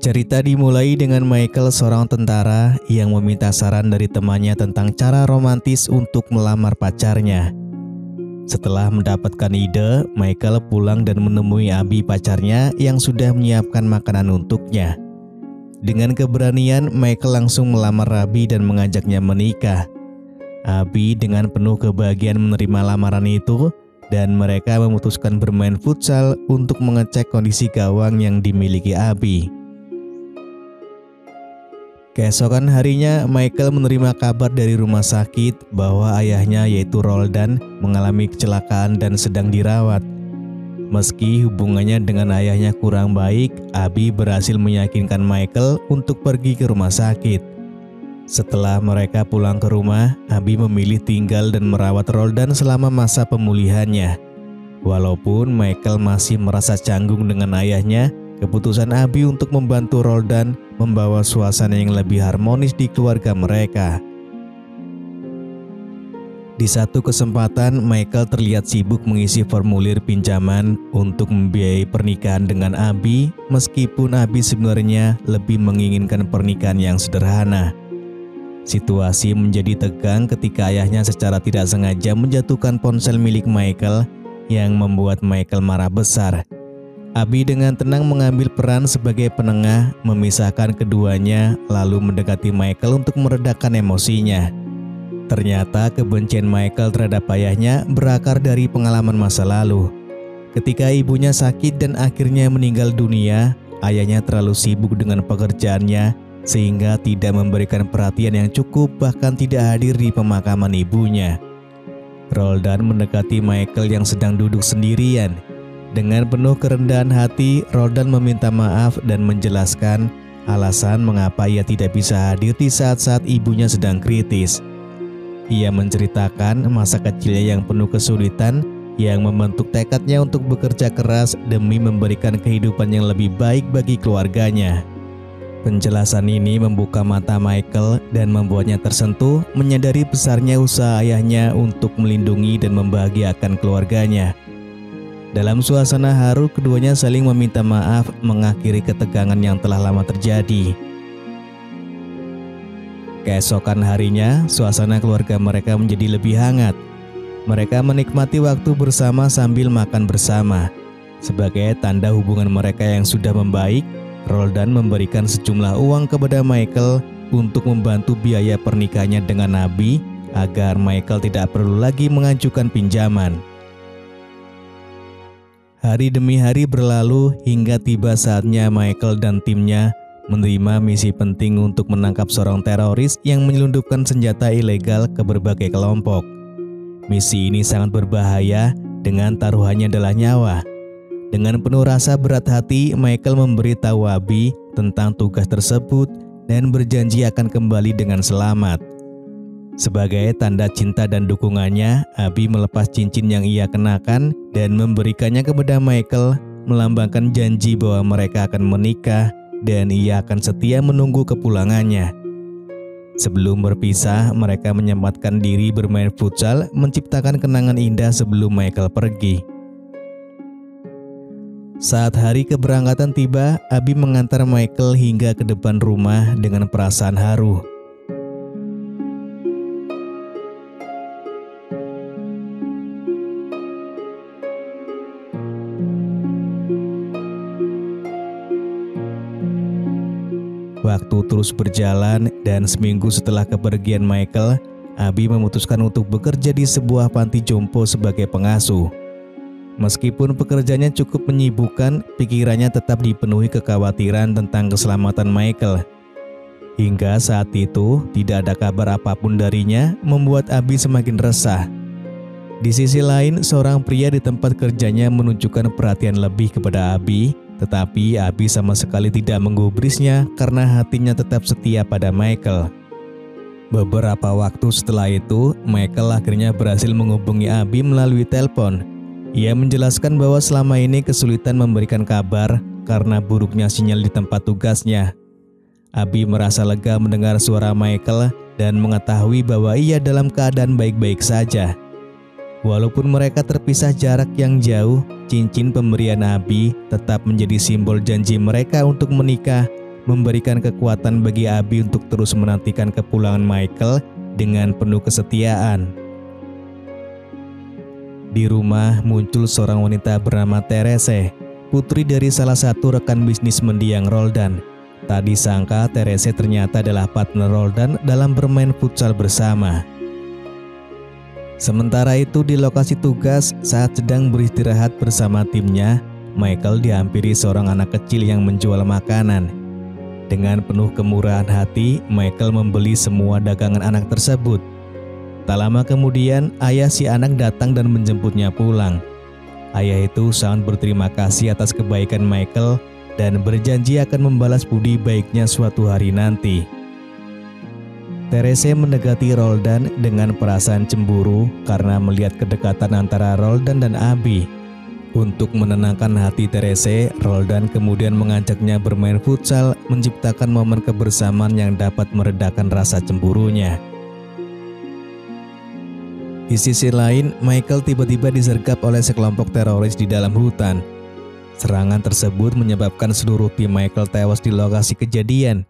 Cerita dimulai dengan Michael, seorang tentara yang meminta saran dari temannya tentang cara romantis untuk melamar pacarnya. Setelah mendapatkan ide, Michael pulang dan menemui Abby, pacarnya yang sudah menyiapkan makanan untuknya. Dengan keberanian, Michael langsung melamar Abby dan mengajaknya menikah. Abby dengan penuh kebahagiaan menerima lamaran itu dan mereka memutuskan bermain futsal untuk mengecek kondisi gawang yang dimiliki Abby. Keesokan harinya, Michael menerima kabar dari rumah sakit bahwa ayahnya yaitu Roldan mengalami kecelakaan dan sedang dirawat. Meski hubungannya dengan ayahnya kurang baik, Abby berhasil meyakinkan Michael untuk pergi ke rumah sakit. Setelah mereka pulang ke rumah, Abby memilih tinggal dan merawat Roldan selama masa pemulihannya. Walaupun Michael masih merasa canggung dengan ayahnya, keputusan Abby untuk membantu Roldan membawa suasana yang lebih harmonis di keluarga mereka. Di satu kesempatan, Michael terlihat sibuk mengisi formulir pinjaman untuk membiayai pernikahan dengan Abby, meskipun Abby sebenarnya lebih menginginkan pernikahan yang sederhana. Situasi menjadi tegang ketika ayahnya secara tidak sengaja menjatuhkan ponsel milik Michael yang membuat Michael marah besar. Abby dengan tenang mengambil peran sebagai penengah, memisahkan keduanya, lalu mendekati Michael untuk meredakan emosinya. Ternyata kebencian Michael terhadap ayahnya berakar dari pengalaman masa lalu. Ketika ibunya sakit dan akhirnya meninggal dunia, ayahnya terlalu sibuk dengan pekerjaannya sehingga tidak memberikan perhatian yang cukup, bahkan tidak hadir di pemakaman ibunya. Roldan mendekati Michael yang sedang duduk sendirian. Dengan penuh kerendahan hati, Roldan meminta maaf dan menjelaskan alasan mengapa ia tidak bisa hadir di saat-saat ibunya sedang kritis. Ia menceritakan masa kecilnya yang penuh kesulitan yang membentuk tekadnya untuk bekerja keras demi memberikan kehidupan yang lebih baik bagi keluarganya. Penjelasan ini membuka mata Michael dan membuatnya tersentuh, menyadari besarnya usaha ayahnya untuk melindungi dan membahagiakan keluarganya. Dalam suasana haru, keduanya saling meminta maaf, mengakhiri ketegangan yang telah lama terjadi. Keesokan harinya, suasana keluarga mereka menjadi lebih hangat. Mereka menikmati waktu bersama sambil makan bersama. Sebagai tanda hubungan mereka yang sudah membaik, Roldan memberikan sejumlah uang kepada Michael untuk membantu biaya pernikahannya dengan Abby agar Michael tidak perlu lagi mengajukan pinjaman. Hari demi hari berlalu hingga tiba saatnya Michael dan timnya menerima misi penting untuk menangkap seorang teroris yang menyelundupkan senjata ilegal ke berbagai kelompok. Misi ini sangat berbahaya dengan taruhannya adalah nyawa. Dengan penuh rasa berat hati, Michael memberitahu Abby tentang tugas tersebut dan berjanji akan kembali dengan selamat. Sebagai tanda cinta dan dukungannya, Abby melepas cincin yang ia kenakan dan memberikannya kepada Michael, melambangkan janji bahwa mereka akan menikah dan ia akan setia menunggu kepulangannya. Sebelum berpisah, mereka menyempatkan diri bermain futsal, menciptakan kenangan indah sebelum Michael pergi. Saat hari keberangkatan tiba, Abby mengantar Michael hingga ke depan rumah dengan perasaan haru. Waktu terus berjalan dan seminggu setelah kepergian Michael, Abby memutuskan untuk bekerja di sebuah panti jompo sebagai pengasuh. Meskipun pekerjaannya cukup menyibukkan, pikirannya tetap dipenuhi kekhawatiran tentang keselamatan Michael. Hingga saat itu, tidak ada kabar apapun darinya, membuat Abby semakin resah. Di sisi lain, seorang pria di tempat kerjanya menunjukkan perhatian lebih kepada Abby, tetapi Abby sama sekali tidak menggubrisnya karena hatinya tetap setia pada Michael. Beberapa waktu setelah itu, Michael akhirnya berhasil menghubungi Abby melalui telepon. Ia menjelaskan bahwa selama ini kesulitan memberikan kabar karena buruknya sinyal di tempat tugasnya. Abby merasa lega mendengar suara Michael dan mengetahui bahwa ia dalam keadaan baik-baik saja. Walaupun mereka terpisah jarak yang jauh, cincin pemberian Abby tetap menjadi simbol janji mereka untuk menikah memberikan kekuatan bagi Abby untuk terus menantikan kepulangan Michael dengan penuh kesetiaan. Di rumah muncul seorang wanita bernama Therese, putri dari salah satu rekan bisnis mendiang Roldan. Tak disangka Therese ternyata adalah partner Roldan dalam bermain futsal bersama. Sementara itu di lokasi tugas, saat sedang beristirahat bersama timnya, Michael dihampiri seorang anak kecil yang menjual makanan. Dengan penuh kemurahan hati, Michael membeli semua dagangan anak tersebut. Tak lama kemudian, ayah si anak datang dan menjemputnya pulang. Ayah itu sangat berterima kasih atas kebaikan Michael dan berjanji akan membalas budi baiknya suatu hari nanti. Therese mendekati Roldan dengan perasaan cemburu karena melihat kedekatan antara Roldan dan Abby. Untuk menenangkan hati Therese, Roldan kemudian mengajaknya bermain futsal, menciptakan momen kebersamaan yang dapat meredakan rasa cemburunya. Di sisi lain, Michael tiba-tiba disergap oleh sekelompok teroris di dalam hutan. Serangan tersebut menyebabkan seluruh tim Michael tewas di lokasi kejadian.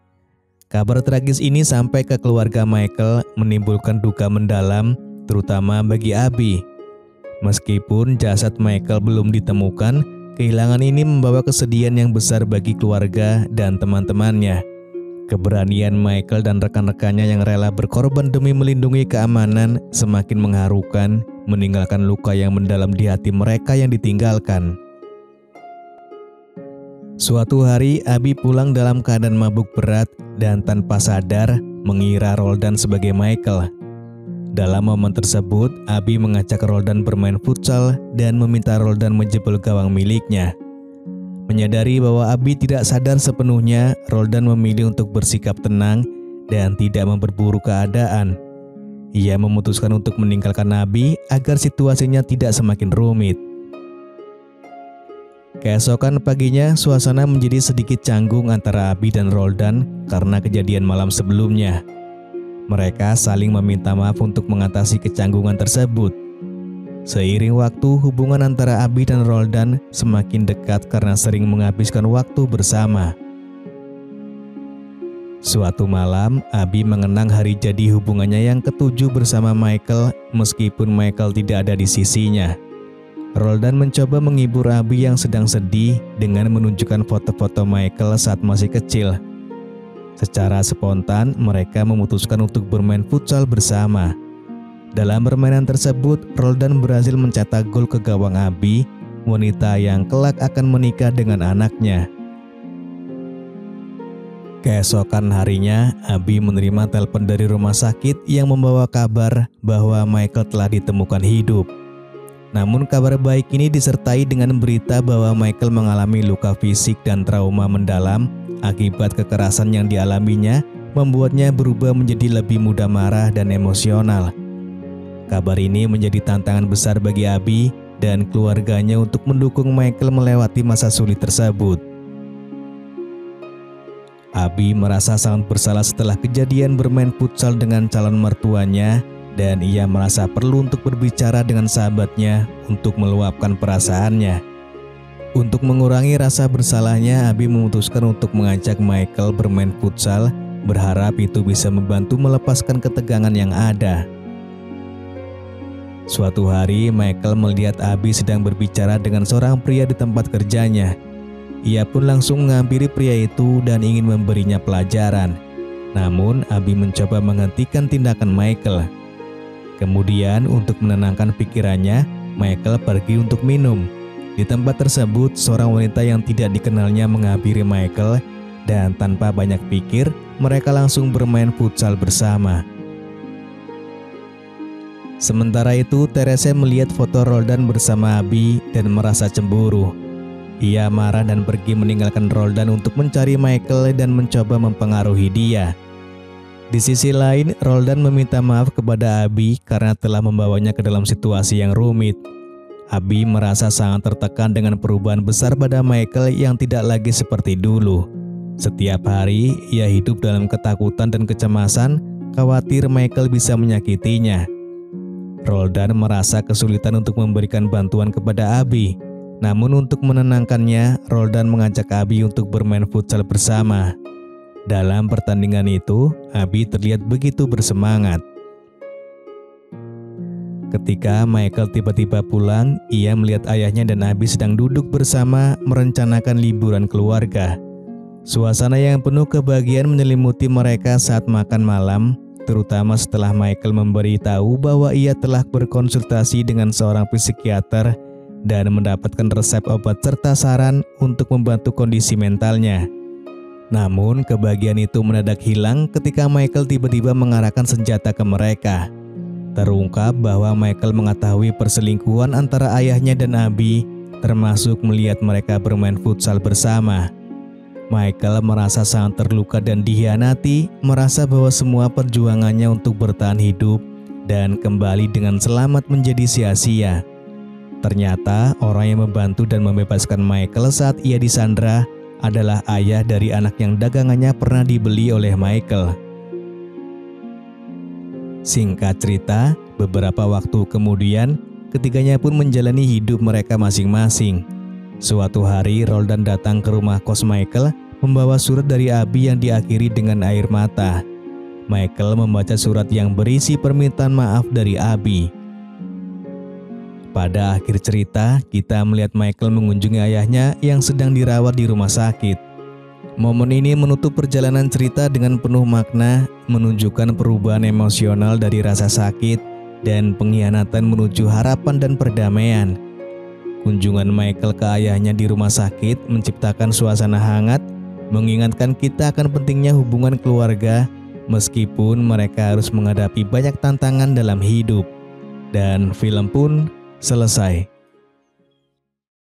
Kabar tragis ini sampai ke keluarga Michael, menimbulkan duka mendalam, terutama bagi Abby. Meskipun jasad Michael belum ditemukan, kehilangan ini membawa kesedihan yang besar bagi keluarga dan teman-temannya. Keberanian Michael dan rekan-rekannya yang rela berkorban demi melindungi keamanan semakin mengharukan, meninggalkan luka yang mendalam di hati mereka yang ditinggalkan. Suatu hari, Abby pulang dalam keadaan mabuk berat dan tanpa sadar mengira Roldan sebagai Michael. Dalam momen tersebut, Abby mengajak Roldan bermain futsal dan meminta Roldan menjebol gawang miliknya. Menyadari bahwa Abby tidak sadar sepenuhnya, Roldan memilih untuk bersikap tenang dan tidak memperburuk keadaan. Ia memutuskan untuk meninggalkan Abby agar situasinya tidak semakin rumit. Keesokan paginya, suasana menjadi sedikit canggung antara Abby dan Roldan karena kejadian malam sebelumnya. Mereka saling meminta maaf untuk mengatasi kecanggungan tersebut. Seiring waktu, hubungan antara Abby dan Roldan semakin dekat karena sering menghabiskan waktu bersama. Suatu malam, Abby mengenang hari jadi hubungannya yang ke-7 bersama Michael meskipun Michael tidak ada di sisinya. Roldan mencoba menghibur Abby yang sedang sedih dengan menunjukkan foto-foto Michael saat masih kecil. Secara spontan, mereka memutuskan untuk bermain futsal bersama. Dalam permainan tersebut, Roldan berhasil mencetak gol ke gawang Abby, wanita yang kelak akan menikah dengan anaknya. Keesokan harinya, Abby menerima telepon dari rumah sakit yang membawa kabar bahwa Michael telah ditemukan hidup. Namun kabar baik ini disertai dengan berita bahwa Michael mengalami luka fisik dan trauma mendalam akibat kekerasan yang dialaminya, membuatnya berubah menjadi lebih mudah marah dan emosional. Kabar ini menjadi tantangan besar bagi Abby dan keluarganya untuk mendukung Michael melewati masa sulit tersebut. Abby merasa sangat bersalah setelah kejadian bermain futsal dengan calon mertuanya, dan ia merasa perlu untuk berbicara dengan sahabatnya untuk meluapkan perasaannya. Untuk mengurangi rasa bersalahnya, Abby memutuskan untuk mengajak Michael bermain futsal, berharap itu bisa membantu melepaskan ketegangan yang ada. Suatu hari, Michael melihat Abby sedang berbicara dengan seorang pria di tempat kerjanya. Ia pun langsung menghampiri pria itu dan ingin memberinya pelajaran. Namun, Abby mencoba menghentikan tindakan Michael. Kemudian untuk menenangkan pikirannya, Michael pergi untuk minum. Di tempat tersebut, seorang wanita yang tidak dikenalnya menghampiri Michael dan tanpa banyak pikir, mereka langsung bermain futsal bersama. Sementara itu, Therese melihat foto Roldan bersama Abby dan merasa cemburu. Ia marah dan pergi meninggalkan Roldan untuk mencari Michael dan mencoba mempengaruhi dia. Di sisi lain, Roldan meminta maaf kepada Abby karena telah membawanya ke dalam situasi yang rumit. Abby merasa sangat tertekan dengan perubahan besar pada Michael yang tidak lagi seperti dulu. Setiap hari, ia hidup dalam ketakutan dan kecemasan, khawatir Michael bisa menyakitinya. Roldan merasa kesulitan untuk memberikan bantuan kepada Abby. Namun untuk menenangkannya, Roldan mengajak Abby untuk bermain futsal bersama. Dalam pertandingan itu, Abby terlihat begitu bersemangat. Ketika Michael tiba-tiba pulang, ia melihat ayahnya dan Abby sedang duduk bersama merencanakan liburan keluarga. Suasana yang penuh kebahagiaan menyelimuti mereka saat makan malam, terutama setelah Michael memberitahu bahwa ia telah berkonsultasi dengan seorang psikiater dan mendapatkan resep obat serta saran untuk membantu kondisi mentalnya. Namun, kebahagiaan itu mendadak hilang ketika Michael tiba-tiba mengarahkan senjata ke mereka. Terungkap bahwa Michael mengetahui perselingkuhan antara ayahnya dan Abby, termasuk melihat mereka bermain futsal bersama. Michael merasa sangat terluka dan dikhianati, merasa bahwa semua perjuangannya untuk bertahan hidup dan kembali dengan selamat menjadi sia-sia. Ternyata orang yang membantu dan membebaskan Michael saat ia disandra adalah ayah dari anak yang dagangannya pernah dibeli oleh Michael. Singkat cerita, beberapa waktu kemudian, ketiganya pun menjalani hidup mereka masing-masing. Suatu hari, Roldan datang ke rumah kos Michael membawa surat dari Abby yang diakhiri dengan air mata. Michael membaca surat yang berisi permintaan maaf dari Abby. Pada akhir cerita, kita melihat Michael mengunjungi ayahnya yang sedang dirawat di rumah sakit. Momen ini menutup perjalanan cerita dengan penuh makna, menunjukkan perubahan emosional dari rasa sakit dan pengkhianatan menuju harapan dan perdamaian. Kunjungan Michael ke ayahnya di rumah sakit menciptakan suasana hangat, mengingatkan kita akan pentingnya hubungan keluarga meskipun mereka harus menghadapi banyak tantangan dalam hidup. Dan film pun selesai.